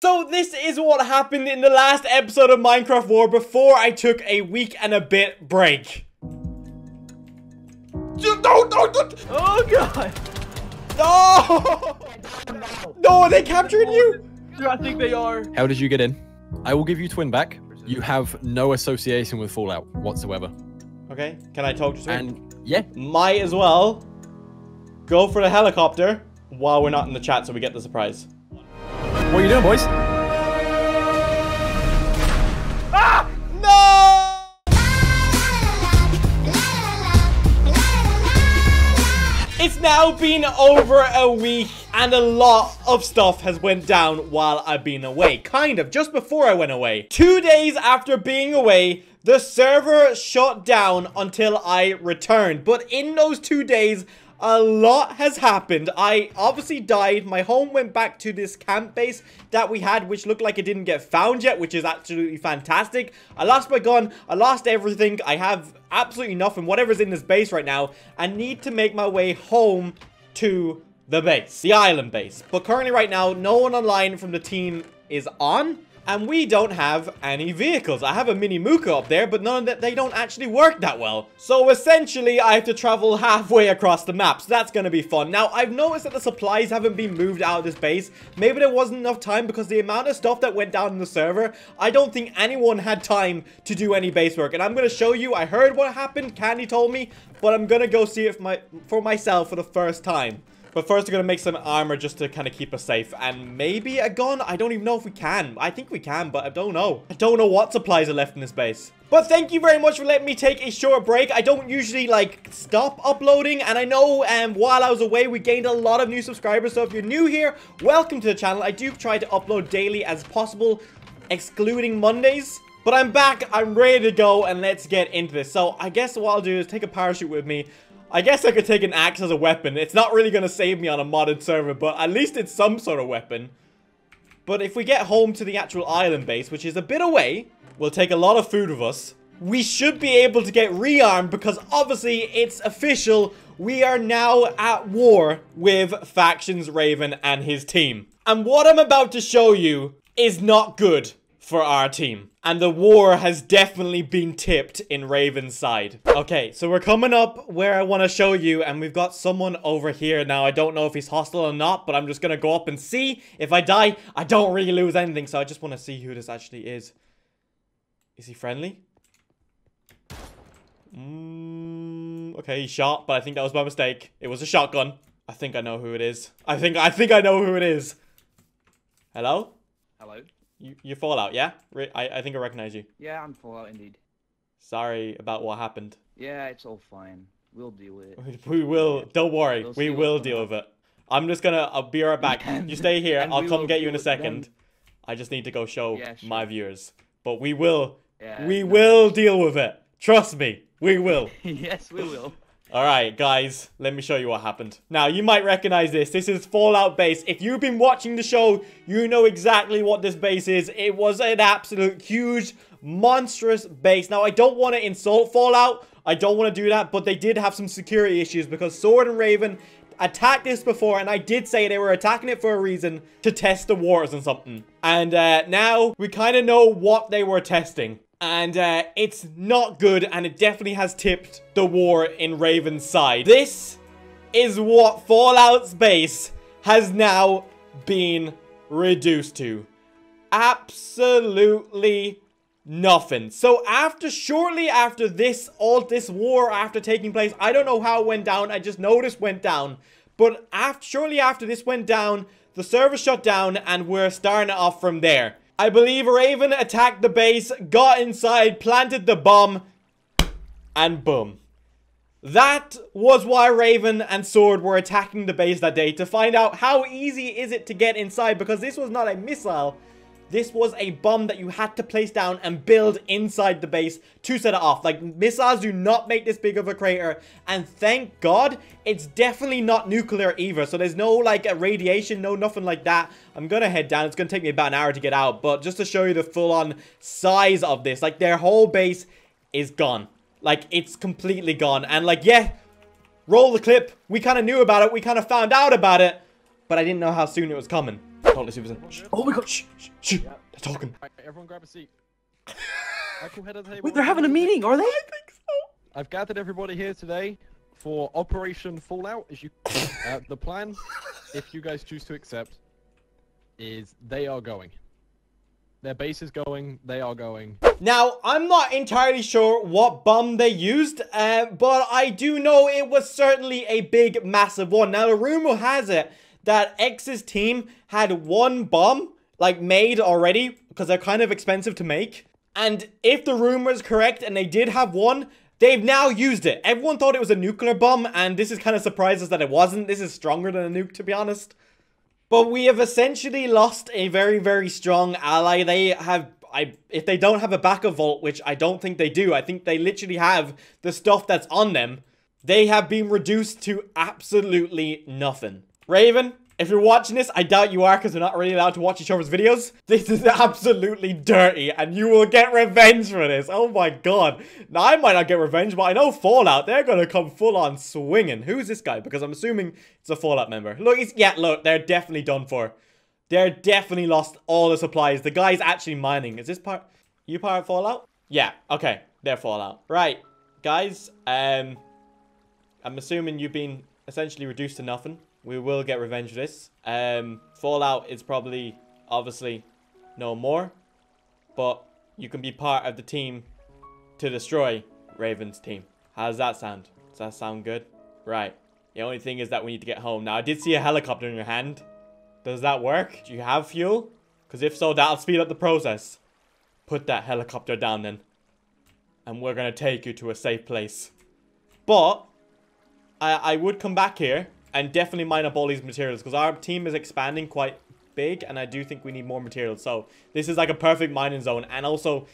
So this is what happened in the last episode of Minecraft War before I took a week and a bit break. No! Oh god! No! No, are they capturing you? I think they are. How did you get in? I will give you twin back. You have no association with Fallout whatsoever. Okay, can I talk to Twin? And yeah, might as well go for the helicopter while we're not in the chat so we get the surprise. what are you doing, boys? Ah! No! It's now been over a week and a lot of stuff has went down while I've been away. Kind of, just before I went away. 2 days after being away, the server shut down until I returned. But in those 2 days, a lot has happened. I obviously died. My home went back to this camp base that we had, which looked like it didn't get found yet, which is absolutely fantastic. I lost my gun. I lost everything. I have absolutely nothing. Whatever's in this base right now. I need to make my way home to the base, the island base. But currently right now, no one online from the team is on. And we don't have any vehicles. I have a mini Mooka up there, but none of that, they don't actually work that well. So essentially, I have to travel halfway across the map. So that's going to be fun. Now, I've noticed that the supplies haven't been moved out of this base. Maybe there wasn't enough time because the amount of stuff that went down in the server, I don't think anyone had time to do any base work. And I'm going to show you. I heard what happened. Candy told me, but I'm going to go see it for myself for the first time. But first, we're going to make some armor just to kind of keep us safe. And maybe a gun? I don't even know if we can. I think we can, but I don't know. I don't know what supplies are left in this base. But thank you very much for letting me take a short break. I don't usually, like, stop uploading. And I know while I was away, we gained a lot of new subscribers. So if you're new here, welcome to the channel. I do try to upload daily as possible, excluding Mondays. But I'm back. I'm ready to go. And let's get into this. So I guess what I'll do is take a parachute with me. I guess I could take an axe as a weapon. It's not really going to save me on a modded server, but at least it's some sort of weapon. But if we get home to the actual island base, which is a bit away, we'll take a lot of food with us. We should be able to get rearmed because obviously it's official. We are now at war with Factions Raven and his team. And what I'm about to show you is not good for our team. And the war has definitely been tipped in Raven's side. Okay, so we're coming up where I want to show you, and we've got someone over here. Now, I don't know if he's hostile or not, but I'm just going to go up and see. If I die, I don't really lose anything, so I just want to see who this actually is. Is he friendly? Okay, he shot, but I think that was by mistake. It was a shotgun. I think I know who it is. I think I know who it is. Hello? Hello? You Fallout, yeah? I think I recognize you. Yeah, I'm Fallout indeed. Sorry about what happened. Yeah, it's all fine. We'll deal with it. We will. Don't worry. We will deal with it. I'm just gonna... I'll be right back. You stay here. I'll come get you in a second. I just need to go show my viewers. But we will... we will deal with it. Trust me. We will. Yes, we will. Alright, guys, let me show you what happened. Now, you might recognize this. This is Fallout base. If you've been watching the show, you know exactly what this base is. It was an absolute huge, monstrous base. Now, I don't want to insult Fallout. I don't want to do that, but they did have some security issues because Sword and Raven attacked this before, and I did say they were attacking it for a reason, to test the waters and something. And now, we kind of know what they were testing. And it's not good, and it definitely has tipped the war in Raven's side. This is what Fallout's base has now been reduced to. Absolutely nothing. So shortly after this war after taking place, I don't know how it went down, I just know this went down. But shortly after this went down, the server shut down, and we're starting it off from there. I believe Raven attacked the base, got inside, planted the bomb, and boom. That was why Raven and Sword were attacking the base that day, to find out how easy is it to get inside, because this was not a missile. This was a bomb that you had to place down and build inside the base to set it off. Like, missiles do not make this big of a crater. And thank God, it's definitely not nuclear either. So there's no, like, radiation, no nothing like that. I'm gonna head down. It's gonna take me about an hour to get out. But just to show you the full-on size of this, like, their whole base is gone. Like, it's completely gone. And, like, yeah, roll the clip. We kind of knew about it. We kind of found out about it. But I didn't know how soon it was coming. Don't listen to this. Oh my god, shh, shh, shh. They're talking. Right, everyone grab a seat. Michael, head of the table. Wait, they're having a meeting, are they? I think so. I've gathered everybody here today for Operation Fallout. As you, the plan, if you guys choose to accept, is they are going. Their base is going. They are going. Now, I'm not entirely sure what bomb they used, but I do know it was certainly a big, massive one. Now, the rumor has it that X's team had one bomb, like, made already, because they're kind of expensive to make. And if the rumor is correct and they did have one, they've now used it. Everyone thought it was a nuclear bomb, and this is kind of surprised us that it wasn't. This is stronger than a nuke, to be honest. But we have essentially lost a very, very strong ally. They have, if they don't have a backup vault, which I don't think they do, I think they literally have the stuff that's on them. They have been reduced to absolutely nothing. Raven, if you're watching this, I doubt you are because we're not really allowed to watch each other's videos. This is absolutely dirty and you will get revenge for this. Oh my god. Now, I might not get revenge, but I know Fallout, they're going to come full on swinging. Who's this guy? Because I'm assuming it's a Fallout member. Look, look, they're definitely done for. They're definitely lost all the supplies. The guy's actually mining. Is this part? You part of Fallout? Yeah, okay. They're Fallout. Right, guys, I'm assuming you've been essentially reduced to nothing. We will get revenge for this. Fallout is probably, obviously, no more. But you can be part of the team to destroy Raven's team. How does that sound? Does that sound good? Right. The only thing is that we need to get home. Now, I did see a helicopter in your hand. Does that work? Do you have fuel? Because if so, that'll speed up the process. Put that helicopter down then. And we're going to take you to a safe place. But I would come back here and definitely mine up all these materials because our team is expanding quite big and I do think we need more materials. So this is like a perfect mining zone. And also,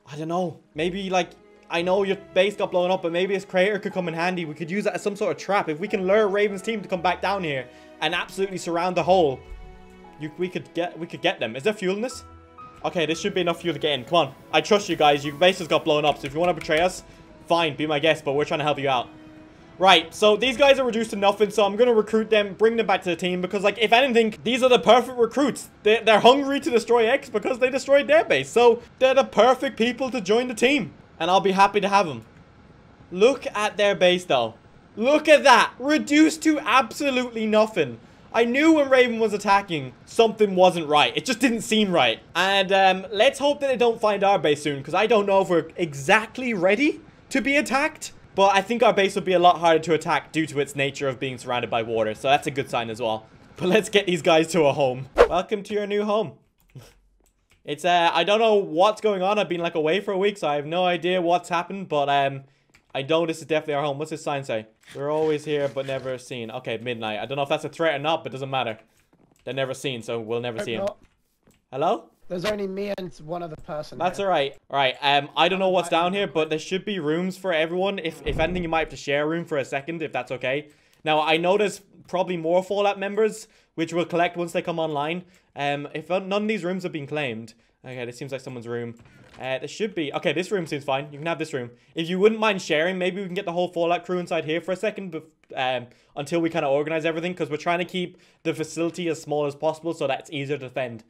I don't know, maybe like, I know your base got blown up, but maybe this crater could come in handy. We could use that as some sort of trap. If we can lure Raven's team to come back down here and absolutely surround the hole, we could get them. Is there fuel in this? Okay, this should be enough fuel to get in. Come on, I trust you guys. Your base has got blown up, so if you want to betray us, fine, be my guest, but we're trying to help you out. Right, so these guys are reduced to nothing, so I'm going to recruit them, bring them back to the team, because, like, if anything, these are the perfect recruits. They're hungry to destroy X because they destroyed their base, so they're the perfect people to join the team, and I'll be happy to have them. Look at their base, though. Look at that, reduced to absolutely nothing. I knew when Raven was attacking, something wasn't right. It just didn't seem right. And let's hope that they don't find our base soon, because I don't know if we're exactly ready to be attacked. But I think our base will be a lot harder to attack due to its nature of being surrounded by water. So that's a good sign as well. But let's get these guys to a home. Welcome to your new home. It's, I don't know what's going on. I've been, like, away for a week, so I have no idea what's happened. But, I know this is definitely our home. What's this sign say? We're always here, but never seen. Okay, midnight. I don't know if that's a threat or not, but it doesn't matter. They're never seen, so we'll never see them. Hello? There's only me and one other person. That's alright. Alright, I don't know what's down here, but there should be rooms for everyone. If anything, you might have to share a room for a second, if that's okay. Now, I know there's probably more Fallout members, which we'll collect once they come online. If none of these rooms have been claimed. Okay, this seems like someone's room. There should be. Okay, this room seems fine. You can have this room. If you wouldn't mind sharing, maybe we can get the whole Fallout crew inside here for a second, until we kind of organize everything, because we're trying to keep the facility as small as possible so that it's easier to defend.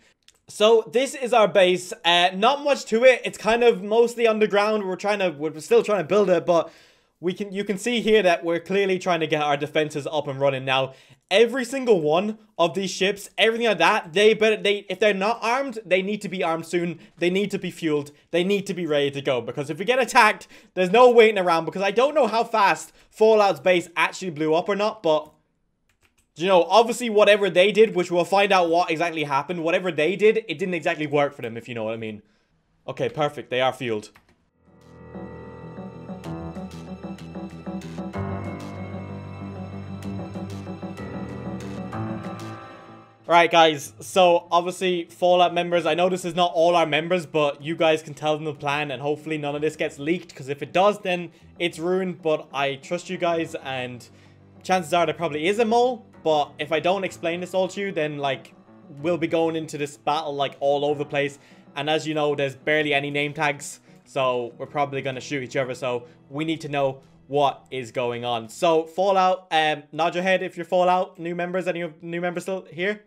So this is our base. Not much to it. It's kind of mostly underground. We're still trying to build it, but you can see here that we're clearly trying to get our defenses up and running now. Every single one of these ships, everything like that, if they're not armed, they need to be armed soon. They need to be fueled. They need to be ready to go, because if we get attacked, there's no waiting around, because I don't know how fast Fallout's base actually blew up or not, but you know, obviously whatever they did, which we'll find out what exactly happened, whatever they did, it didn't exactly work for them, if you know what I mean. Okay, perfect. They are fueled. Alright guys, so obviously Fallout members, I know this is not all our members, but you guys can tell them the plan and hopefully none of this gets leaked, because if it does, then it's ruined. But I trust you guys, and chances are there probably is a mole, but if I don't explain this all to you, then like we'll be going into this battle like all over the place, and as you know, there's barely any name tags, so we're probably going to shoot each other, so we need to know what is going on. So Fallout, nod your head if you're Fallout new members. Any new members still here?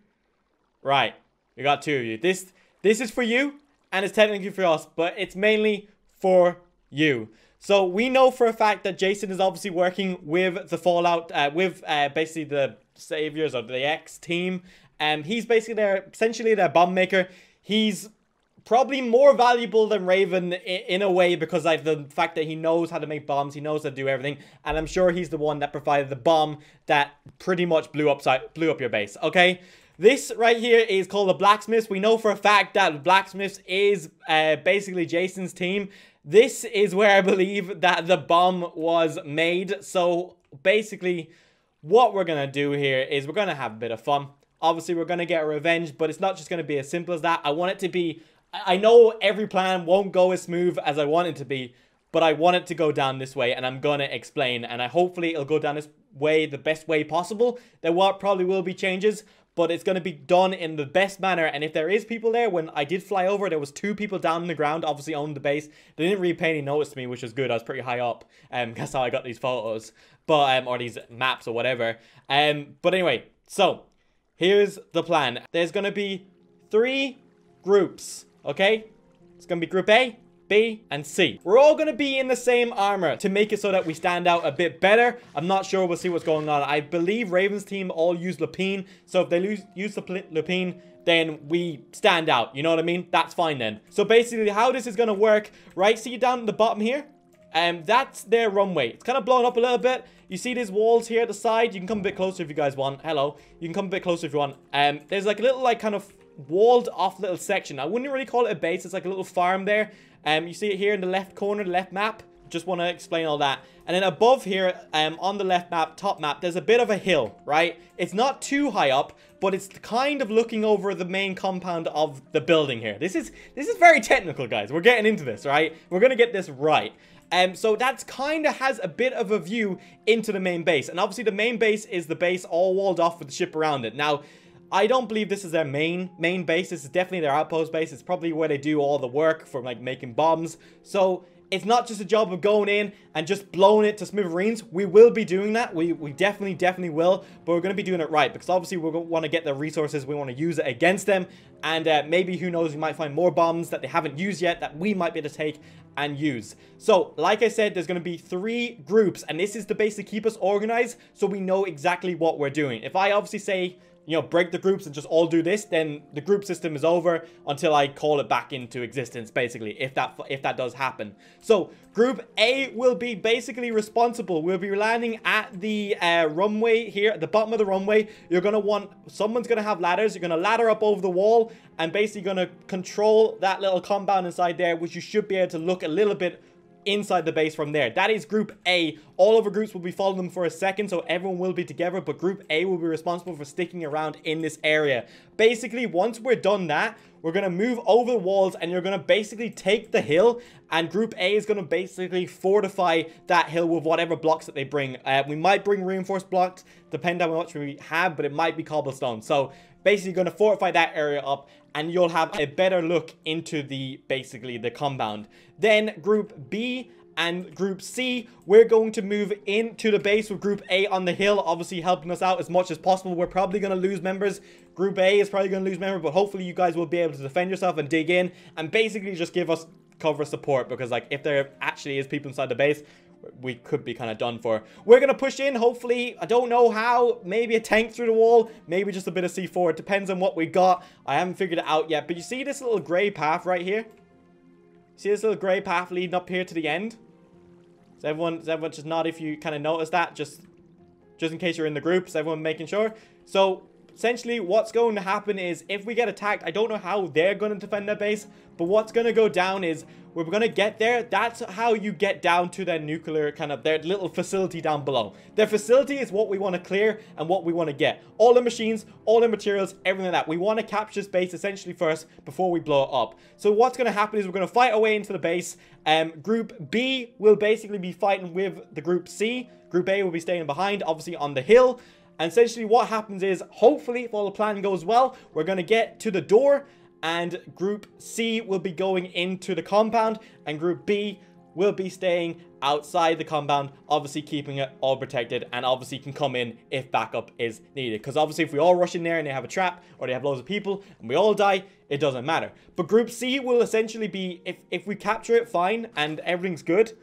Right. We got 2 of you. This is for you, and it's technically for us, but it's mainly for you. So we know for a fact that Jason is obviously working with the Fallout, with basically the Saviors or the X team. He's basically essentially their bomb maker. He's probably more valuable than Raven in a way because like the fact that he knows how to make bombs, he knows how to do everything, and I'm sure he's the one that provided the bomb that pretty much blew up your base. Okay. This right here is called the Blacksmiths. We know for a fact that Blacksmiths is basically Jason's team. This is where I believe that the bomb was made. So basically what we're going to do here is we're going to have a bit of fun. Obviously we're going to get revenge, but it's not just going to be as simple as that. I want it to be, I know every plan won't go as smooth as I want it to be, but I want it to go down this way, and I'm going to explain, and hopefully it'll go down this way the best way possible. There probably will be changes, but it's going to be done in the best manner. And if there is people there, when I did fly over, there was 2 people down on the ground, obviously on the base. They didn't really pay any notice to me, which was good. I was pretty high up. That's how I got these photos, but or these maps or whatever. But anyway, so here's the plan. There's going to be 3 groups, okay? It's going to be Group A, B, and C. We're all going to be in the same armor to make it so that we stand out a bit better. I'm not sure. We'll see what's going on. I believe Raven's team all use Lapine. So if they use the Lapine, then we stand out. You know what I mean? That's fine then. So basically how this is going to work, right? See down at the bottom here? That's their runway. It's kind of blown up a little bit. You see these walls here at the side? You can come a bit closer if you guys want. Hello. You can come a bit closer if you want. There's like a little like kind of walled off little section. I wouldn't really call it a base. It's like a little farm there. You see it here in the left corner, the left map. Just want to explain all that. And then above here, on the left map, top map, there's a bit of a hill, right? It's not too high up, but it's kind of looking over the main compound of the building here. This is very technical, guys. We're getting into this, right? We're gonna get this right. So that's kind of has a bit of a view into the main base. And obviously the main base is the base all walled off with the ship around it. Now, I don't believe this is their main base. This is definitely their outpost base. It's probably where they do all the work for like making bombs. So it's not just a job of going in and just blowing it to smithereens. We will be doing that. We definitely will. But we're going to be doing it right. Because obviously we want to get the resources. We want to use it against them. And maybe, who knows, we might find more bombs that they haven't used yet that we might be able to take and use. So, like I said, there's going to be 3 groups. And this is to basically keep us organized so we know exactly what we're doing. If I obviously say, you know, break the groups and just all do this, then the group system is over until I call it back into existence, basically, if that does happen. So Group A will be basically responsible. We'll be landing at the runway here, at the bottom of the runway. You're going to want, someone's going to have ladders. You're going to ladder up over the wall and basically going to control that little compound inside there, which you should be able to look a little bit inside the base from there. That is Group A. All other groups will be following them for a second, so everyone will be together, but Group A will be responsible for sticking around in this area. Basically, once we're done that, we're going to move over the walls, and you're going to basically take the hill, and Group A is going to basically fortify that hill with whatever blocks that they bring. We might bring reinforced blocks, depending on how much we have, but it might be cobblestone. So basically going to fortify that area up, and you'll have a better look into basically the compound. Then Group B and Group C, we're going to move into the base with Group A on the hill, obviously helping us out as much as possible. We're probably going to lose members. Group A is probably going to lose members, but hopefully you guys will be able to defend yourself and dig in and basically just give us cover support, because like if there actually is people inside the base, we could be kind of done for. We're going to push in, hopefully. I don't know how. Maybe a tank through the wall. Maybe just a bit of C4. It depends on what we got. I haven't figured it out yet. But you see this little grey path right here? See this little grey path leading up here to the end? Does everyone just nod if you kind of notice that? Just in case you're in the group. Is everyone making sure? So essentially what's going to happen is if we get attacked, I don't know how they're going to defend their base, but what's going to go down is we're going to get there. That's how you get down to their nuclear kind of their little facility down below. Their facility is what we want to clear and what we want to get. All the machines, all the materials, everything like that. We want to capture this base essentially first before we blow it up. So what's going to happen is we're going to fight our way into the base. Group B will basically be fighting with the Group C. Group A will be staying behind, obviously on the hill. And essentially what happens is, hopefully, if all the plan goes well, we're going to get to the door, and Group C will be going into the compound, and Group B will be staying outside the compound, obviously keeping it all protected, and obviously can come in if backup is needed. Because obviously if we all rush in there and they have a trap, or they have loads of people, and we all die, it doesn't matter. But Group C will essentially be, if we capture it, fine, and everything's good.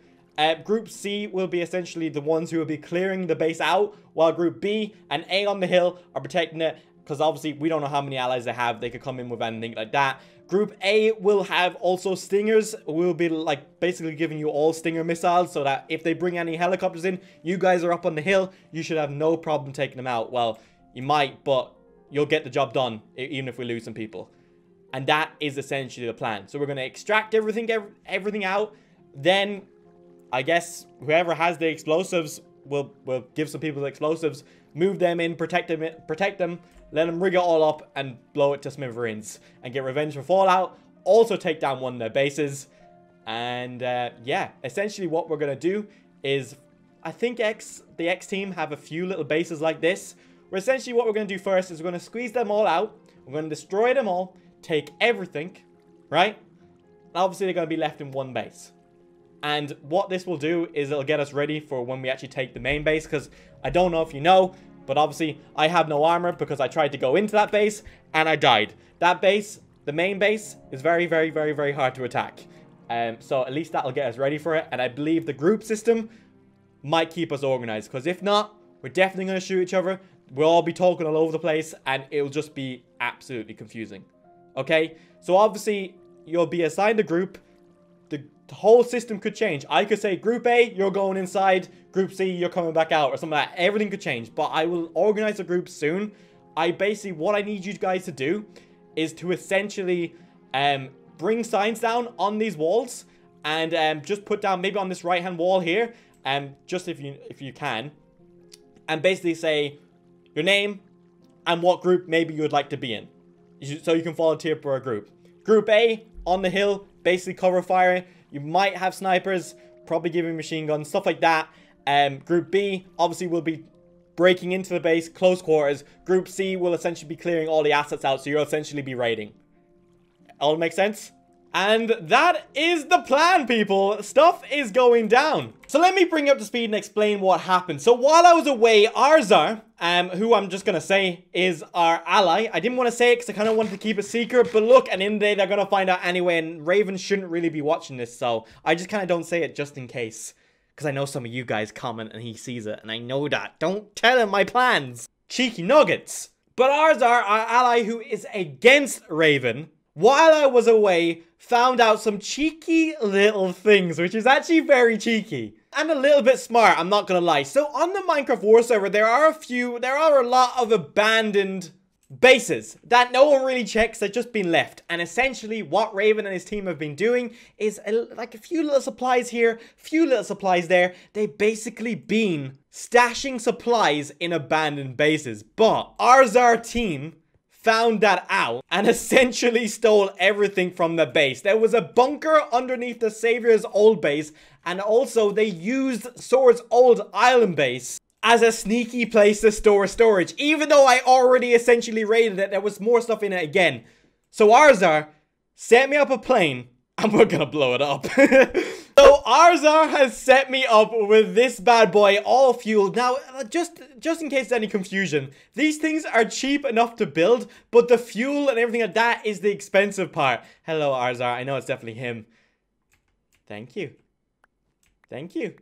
Group C will be essentially the ones who will be clearing the base out, while Group B and A on the hill are protecting it, because obviously we don't know how many allies they have. They could come in with anything like that. Group A will have also stingers. We'll be like basically giving you all stinger missiles, so that if they bring any helicopters in, you guys are up on the hill, you should have no problem taking them out. Well, you might, but you'll get the job done even if we lose some people. And that is essentially the plan. So we're going to extract everything out. Then I guess whoever has the explosives will give some people the explosives, move them in, protect them, let them rig it all up and blow it to smithereens and get revenge for Fallout. Also take down one of their bases. And yeah, essentially what we're going to do is, I think the X team have a few little bases like this. Where essentially what we're going to do first is we're going to squeeze them all out. We're going to destroy them all, take everything, right? And obviously they're going to be left in one base. And what this will do is it'll get us ready for when we actually take the main base. Because I don't know if you know, but obviously I have no armor because I tried to go into that base and I died. That base, the main base, is very, very, very, very hard to attack. So at least that'll get us ready for it. And I believe the group system might keep us organized. Because if not, we're definitely going to shoot each other. We'll all be talking all over the place and it'll just be absolutely confusing. Okay? So obviously you'll be assigned a group. The whole system could change. I could say, Group A, you're going inside. Group C, you're coming back out. Or something like that. Everything could change. But I will organize a group soon. What I need you guys to do is to essentially bring signs down on these walls. And just put down, maybe on this right-hand wall here. Just if you can. And basically say your name and what group maybe you would like to be in. So you can volunteer for a group. Group A, on the hill, basically cover fire. You might have snipers, probably giving machine guns, stuff like that. Group B, obviously, will be breaking into the base, close quarters. Group C will essentially be clearing all the assets out, so you'll essentially be raiding. All makes sense? And that is the plan, people. Stuff is going down. So let me bring you up to speed and explain what happened. So while I was away, Arzar, who I'm just going to say is our ally. I didn't want to say it because I kind of wanted to keep it secret. But look, at the end of the day, they're going to find out anyway. And Raven shouldn't really be watching this. So I just kind of don't say it just in case. Because I know some of you guys comment and he sees it. And I know that. Don't tell him my plans. Cheeky nuggets. But Arzar, our ally who is against Raven, while I was away, found out some cheeky little things, which is actually very cheeky. And a little bit smart, I'm not gonna lie. So on the Minecraft War server, there are a lot of abandoned bases that no one really checks. They've just been left. And essentially what Raven and his team have been doing is like a few little supplies here, few little supplies there. They've basically been stashing supplies in abandoned bases. But Arzar team found that out and essentially stole everything from the base. There was a bunker underneath the Savior's old base, and also they used Sword's old island base as a sneaky place to store storage. Even though I already essentially raided it, there was more stuff in it again. So Arzar set me up a plane and we're gonna blow it up. So Arzar has set me up with this bad boy, all fueled. Now, just in case there's any confusion, these things are cheap enough to build, but the fuel and everything like that is the expensive part. Hello, Arzar. I know it's definitely him. Thank you. Thank you.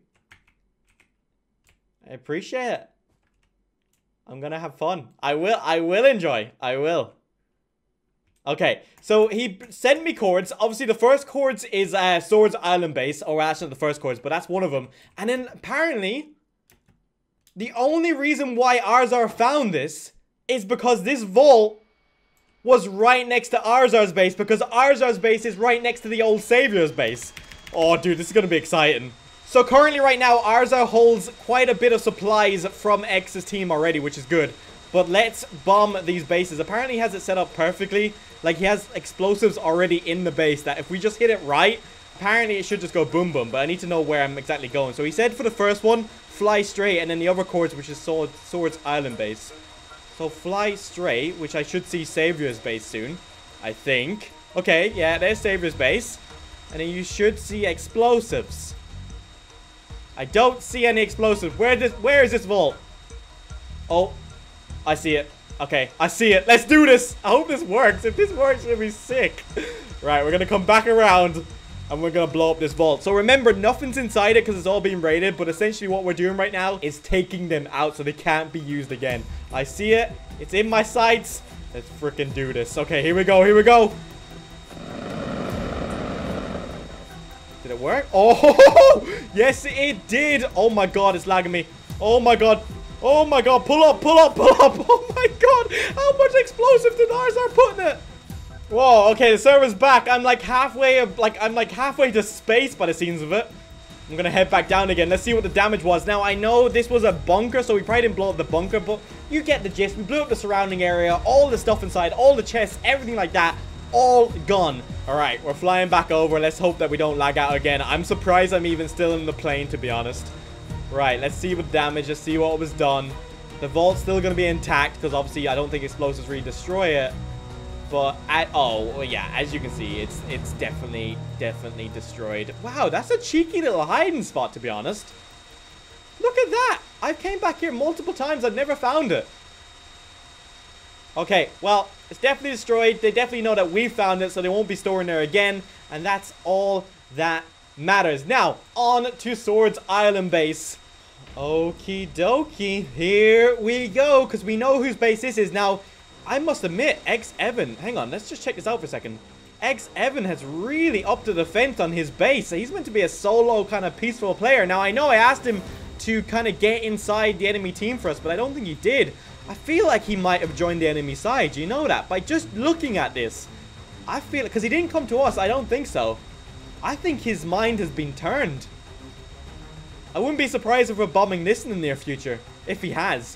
I appreciate it. I'm gonna have fun. I will enjoy. I will. Okay, so he sent me chords. Obviously, the first chords is Sword's Island base. Or actually, not the first chords, but that's one of them. And then, apparently, the only reason why Arzar found this is because this vault was right next to Arzar's base. Because Arzar's base is right next to the old Savior's base. Oh, dude, this is going to be exciting. So, currently, right now, Arzar holds quite a bit of supplies from X's team already, which is good. But let's bomb these bases. Apparently, he has it set up perfectly. Like, he has explosives already in the base that if we just hit it right, apparently it should just go boom boom. But I need to know where I'm exactly going. So he said for the first one, fly straight. And then the other chords, which is Sword's Island base. So fly straight, which I should see Savior's base soon. I think. Okay, yeah, there's Savior's base. And then you should see explosives. I don't see any explosives. Where is this vault? Oh, I see it. Okay, I see it. Let's do this. I hope this works. If this works, it'll be sick. Right, we're going to come back around. And we're going to blow up this vault. So remember, nothing's inside it because it's all being raided. But essentially what we're doing right now is taking them out so they can't be used again. I see it. It's in my sights. Let's freaking do this. Okay, here we go. Here we go. Did it work? Oh, yes, it did. Oh my God, it's lagging me. Oh my God. Oh my God. Pull up, pull up, pull up. Oh my God. How much explosive did ours are putting it? Whoa, okay, the server's back. I'm like halfway to space by the scenes of it. I'm gonna head back down again. Let's see what the damage was. Now, I know this was a bunker, so we probably didn't blow up the bunker, but you get the gist. We blew up the surrounding area, all the stuff inside, all the chests, everything like that, all gone. All right, we're flying back over. Let's hope that we don't lag out again. I'm surprised I'm even still in the plane, to be honest. Right, let's see what damage, let's see what was done. The vault's still gonna be intact, because obviously I don't think explosives really destroy it. But yeah, as you can see, it's definitely destroyed. Wow, that's a cheeky little hiding spot, to be honest. Look at that. I've came back here multiple times. I've never found it. Okay, well, it's definitely destroyed. They definitely know that we found it, so they won't be storing there again. And that's all that matters. Now, on to Swords Island base. Okie dokie. Here we go, because we know whose base this is. Now, I must admit, Evan, hang on, let's just check this out for a second. Evan has really upped the defense on his base. He's meant to be a solo kind of peaceful player. Now, I know I asked him to kind of get inside the enemy team for us, but I don't think he did. I feel like he might have joined the enemy side. You know that? By just looking at this, I feel, because he didn't come to us, I don't think so. I think his mind has been turned. I wouldn't be surprised if we're bombing this in the near future, if he has.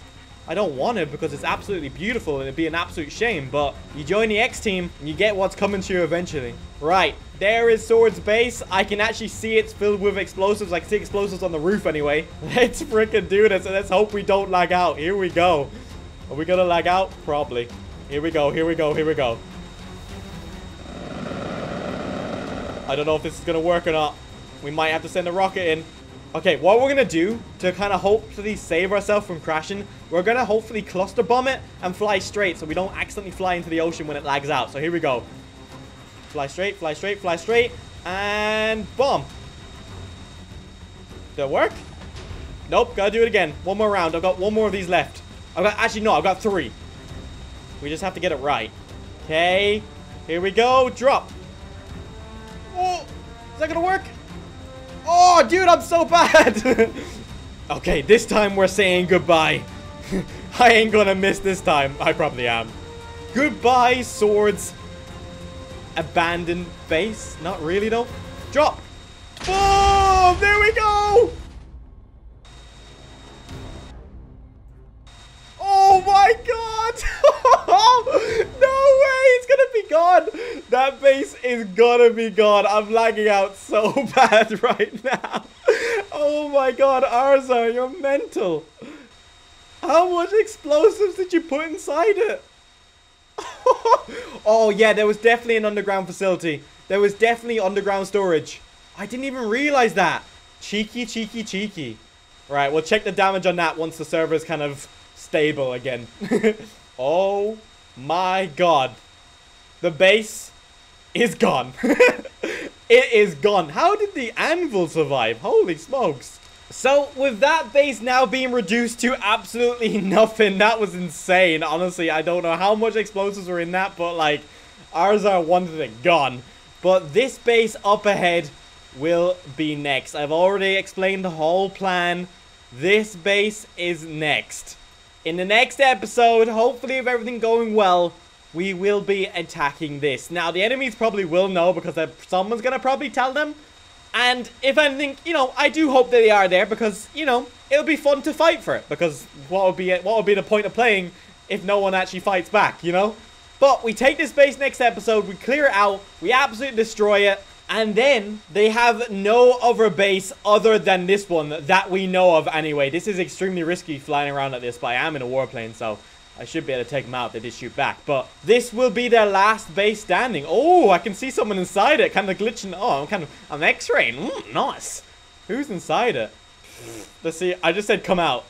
I don't want it because it's absolutely beautiful and it'd be an absolute shame, but you join the X team and you get what's coming to you eventually. Right, there is Sword's base. I can actually see it's filled with explosives. I can see explosives on the roof anyway. Let's freaking do this and let's hope we don't lag out. Here we go. Are we gonna lag out? Probably. Here we go, here we go, here we go. I don't know if this is gonna work or not. We might have to send a rocket in. Okay, what we're gonna do to kind of hopefully save ourselves from crashing, we're gonna hopefully cluster bomb it and fly straight so we don't accidentally fly into the ocean when it lags out. So here we go. Fly straight, fly straight, fly straight, and bomb. Did it work? Nope, gotta do it again. One more round. I've got one more of these left. Actually, no, I've got 3. We just have to get it right. Okay, here we go. Drop. Oh, is that gonna work? Oh, dude, I'm so bad. Okay, this time we're saying goodbye. I ain't gonna miss this time. I probably am. Goodbye, Swords. Abandoned base. Not really, though. Drop. Boom! There we go. Oh, my God. No way. It's gonna be gone. That base is gonna be gone. I'm lagging out so bad right now. Oh my God, Arza, you're mental. How much explosives did you put inside it? Oh yeah, there was definitely an underground facility. There was definitely underground storage. I didn't even realize that. Cheeky, cheeky, cheeky. Right, we'll check the damage on that once the server is kind of stable again. Oh my God. The base is gone. It is gone. How did the anvil survive? Holy smokes. So, with that base now being reduced to absolutely nothing, that was insane. Honestly, I don't know how much explosives were in that, but like, ours are wanted it gone. But this base up ahead will be next. I've already explained the whole plan. This base is next. In the next episode, hopefully with everything going well, we will be attacking this. Now, the enemies probably will know because someone's going to probably tell them. And if anything, you know, I do hope that they are there because, you know, it'll be fun to fight for it. Because what would be the point of playing if no one actually fights back, you know? But we take this base next episode, we clear it out, we absolutely destroy it. And then they have no other base other than this one that we know of anyway. This is extremely risky flying around like this, but I am in a warplane, so I should be able to take them out. They did shoot back. But this will be their last base standing. Oh, I can see someone inside it. Kind of glitching. Oh, I'm X-raying. Nice. Who's inside it? Let's see. I just said come out.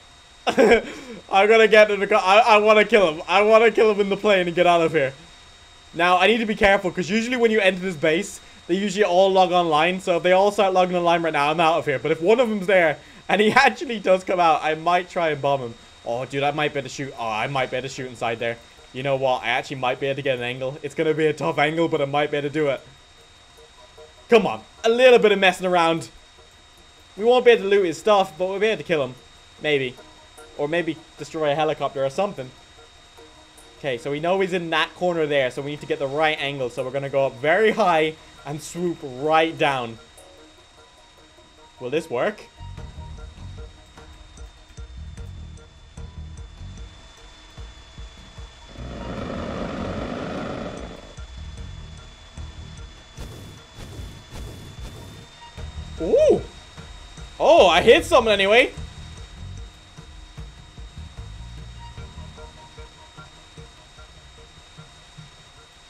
I'm gonna get in the car. I want to kill him. I want to kill him in the plane and get out of here. Now, I need to be careful because usually when you enter this base, they usually all log online. So if they all start logging online right now, I'm out of here. But if one of them's there and he actually does come out, I might try and bomb him. Oh, dude, I might be able to shoot. Oh, I might be able to shoot inside there. You know what? I actually might be able to get an angle. It's going to be a tough angle, but I might be able to do it. Come on. A little bit of messing around. We won't be able to loot his stuff, but we'll be able to kill him. Maybe. Or maybe destroy a helicopter or something. Okay, so we know he's in that corner there, so we need to get the right angle. So we're going to go up very high and swoop right down. Will this work? Ooh! Oh, I hit something anyway.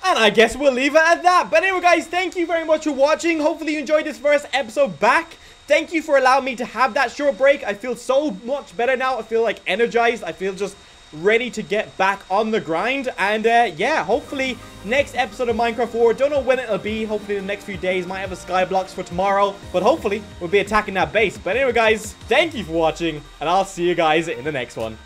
And I guess we'll leave it at that. But anyway, guys, thank you very much for watching. Hopefully you enjoyed this first episode back. Thank you for allowing me to have that short break. I feel so much better now. I feel like energized. I feel just ready to get back on the grind. And yeah, hopefully next episode of Minecraft 4, don't know when it'll be. Hopefully in the next few days. Might have a Skyblocks for tomorrow, but hopefully we'll be attacking that base. But anyway, guys, thank you for watching, and I'll see you guys in the next one.